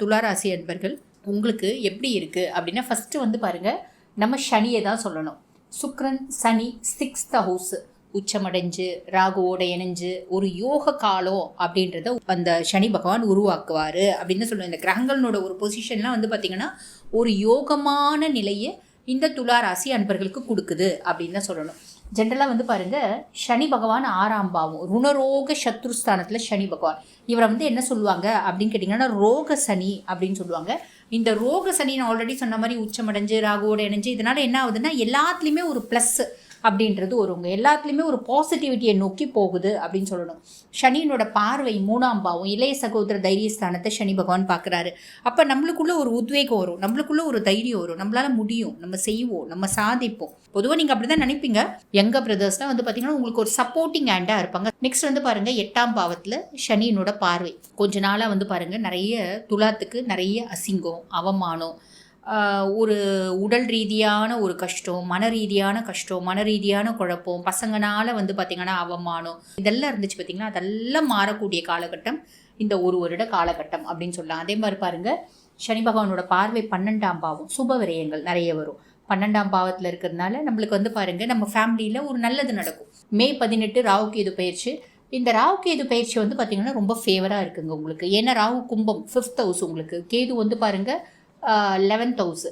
துளாராசி அன்பர்கள் உங்களுக்கு எப்படி இருக்குது அப்படின்னா ஃபஸ்ட்டு வந்து பாருங்கள், நம்ம சனியை தான் சொல்லணும். சுக்ரன் சனி 6th ஹவுஸ் உச்சமடைஞ்சு ராகுவோட இணைஞ்சு ஒரு யோக காலம் அப்படின்றத அந்த சனி பகவான் உருவாக்குவார் அப்படின்னு சொல்லுவோம். இந்த கிரகங்களோட ஒரு பொசிஷன்லாம் வந்து பார்த்திங்கன்னா ஒரு யோகமான நிலையை இந்த துளாராசி அன்பர்களுக்கு கொடுக்குது அப்படின்னு தான் சொல்லணும். ஜென்ரலாக வந்து பாருங்கள், சனி பகவான் 6ஆம் பாவம் ருணரோக சத்ருஸ்தானத்தில் சனி பகவான். இவரை வந்து என்ன சொல்லுவாங்க அப்படின்னு கேட்டிங்கன்னா ரோக சனி அப்படின்னு சொல்லுவாங்க. இந்த ரோக சனி நான் ஆல்ரெடி சொன்ன மாதிரி உச்சமடைஞ்சு ராகுவோட இணைஞ்சு இதனால் என்ன ஆகுதுன்னா எல்லாத்துலேயுமே ஒரு ப்ளஸ் அப்படின்றது வருங்க. எல்லாத்துலேயுமே ஒரு பாசிட்டிவிட்டியை நோக்கி போகுது அப்படின்னு சொல்லணும். சனியினோட பார்வை 3ஆம் பாவம் இளைய சகோதர தைரியஸ்தானத்தை சனி பகவான் பார்க்குறாரு. அப்போ நம்மளுக்குள்ள ஒரு உத்வேகம் வரும், நம்மளுக்குள்ள ஒரு தைரியம் வரும், நம்மளால முடியும், நம்ம செய்வோம், நம்ம சாதிப்போம். பொதுவாக நீங்கள் அப்படி தான் நினைப்பீங்க. யங்க பிரதர்ஸ்லாம் வந்து பார்த்தீங்கன்னா உங்களுக்கு ஒரு சப்போர்ட்டிங் ஹேண்டாக இருப்பாங்க. நெக்ஸ்ட் வந்து பாருங்கள், 8ஆம் பாவத்தில் சனியினோட பார்வை. கொஞ்ச நாளாக வந்து பாருங்கள் நிறைய துலாத்துக்கு நிறைய அசிங்கம், அவமானம், ஒரு உடல் ரீதியான ஒரு கஷ்டம், மன ரீதியான குழப்பம், பசங்களால் வந்து பார்த்திங்கன்னா அவமானம், இதெல்லாம் இருந்துச்சு பார்த்திங்கன்னா அதெல்லாம் மாறக்கூடிய காலகட்டம் இந்த ஒரு வருட காலகட்டம் அப்படின்னு சொல்லலாம். அதே மாதிரி பாருங்கள், சனி பகவானோட பார்வை 12ஆம் பாவம், சுப விரயங்கள் நிறைய வரும். 12ஆம் பாவத்தில் இருக்கிறதுனால நம்மளுக்கு வந்து பாருங்கள் நம்ம ஃபேமிலியில் ஒரு நல்லது நடக்கும். மே 18 ராகுகேது பயிற்சி. இந்த ராகுகேது பயிற்சி வந்து பார்த்திங்கன்னா ரொம்ப ஃபேவராக இருக்குங்க உங்களுக்கு. ஏன்னா ராகு கும்பம் 5th ஹவுஸ் உங்களுக்கு, கேது வந்து பாருங்கள் 11th ஹவுஸ்,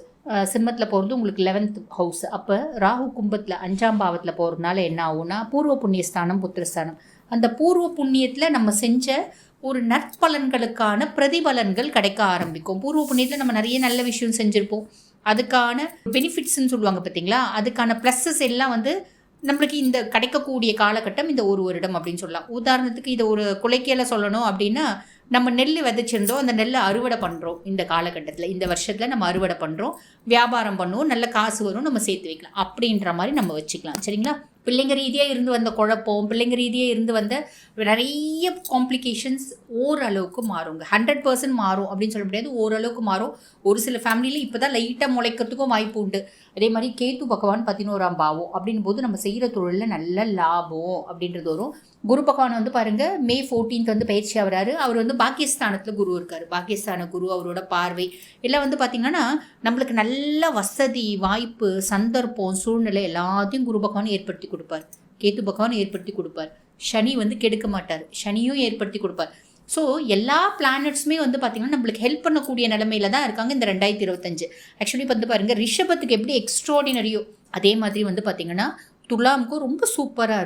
சிம்மத்தில் போகிறது உங்களுக்கு 11th ஹவுஸ். அப்போ ராகு கும்பத்தில் 5ஆம் பாவத்தில் போகிறதுனால என்ன ஆகும்னா பூர்வ புண்ணியஸ்தானம் புத்திரஸ்தானம். அந்த பூர்வ புண்ணியத்தில் நம்ம செஞ்ச ஒரு நற்பலன்களுக்கான பிரதிபலன்கள் கிடைக்க ஆரம்பிக்கும். பூர்வ புண்ணியத்தில் நம்ம நிறைய நல்ல விஷயம் செஞ்சுருப்போம், அதுக்கான பெனிஃபிட்ஸ்ன்னு சொல்லுவாங்க பார்த்தீங்களா, அதுக்கான ப்ளஸ்ஸஸ் எல்லாம் வந்து நம்மளுக்கு இந்த கிடைக்கக்கூடிய காலகட்டம் இந்த ஒரு வருடம் அப்படின்னு சொல்லலாம். உதாரணத்துக்கு இதை ஒரு குலைக்கையில சொல்லணும் அப்படின்னா, நம்ம நெல் விதைச்சிருந்தோம், அந்த நெல்லை அறுவடை பண்ணுறோம். இந்த காலகட்டத்தில் இந்த வருஷத்தில் நம்ம அறுவடை பண்ணுறோம், வியாபாரம் பண்ணுவோம், நல்ல காசு வரும், நம்ம சேர்த்து வைக்கலாம் அப்படின்ற மாதிரி நம்ம வச்சுக்கலாம். சரிங்களா? பிள்ளைங்க ரீதியாக இருந்து வந்த குழப்பம், பிள்ளைங்க ரீதியாக இருந்து வந்த நிறைய காம்ப்ளிகேஷன்ஸ் ஓரளவுக்கு மாறுங்க. 100% மாறும் அப்படின்னு சொல்ல முடியாது, ஓரளவுக்கு மாறும். ஒரு சில ஃபேமிலியில் இப்போ தான் லைட்டாக முளைக்கிறதுக்கும் வாய்ப்பு உண்டு. அதே மாதிரி கேத்து பகவான் 11ஆம் பாவம் அப்படின் போது நம்ம செய்கிற தொழிலில் நல்ல லாபம் அப்படின்றது வரும். குரு பகவான் வந்து பாருங்கள் மே 14th வந்து பயிற்சி ஆகிறாரு. அவர் வந்து பாகிஸ்தானத்தில் குரு இருக்கார். பாகிஸ்தான குரு, அவரோட பார்வை எல்லாம் வந்து பார்த்திங்கன்னா நம்மளுக்கு நல்ல வசதி, வாய்ப்பு, சந்தர்ப்பம், சூழ்நிலை எல்லாத்தையும் குரு பகவான் ஏற்படுத்தி கொடுப்பார். கேத்து பகவான் ஏற்படுத்தி கொடுப்பார். சனி வந்து கெடுக்க மாட்டார், சனியும் ஏற்படுத்தி கொடுப்பார். ஸோ எல்லா பிளானட்ஸுமே வந்து பார்த்திங்கன்னா நம்மளுக்கு ஹெல்ப் பண்ணக்கூடிய நிலைமையில தான் இருக்காங்க இந்த 2025. ஆக்சுவலி வந்து பாருங்கள் ரிஷபத்துக்கு எப்படி எக்ஸ்ட்ராடினரியோ அதே மாதிரி வந்து பார்த்திங்கன்னா துலாமுக்கும் ரொம்ப சூப்பராக இருக்கும்.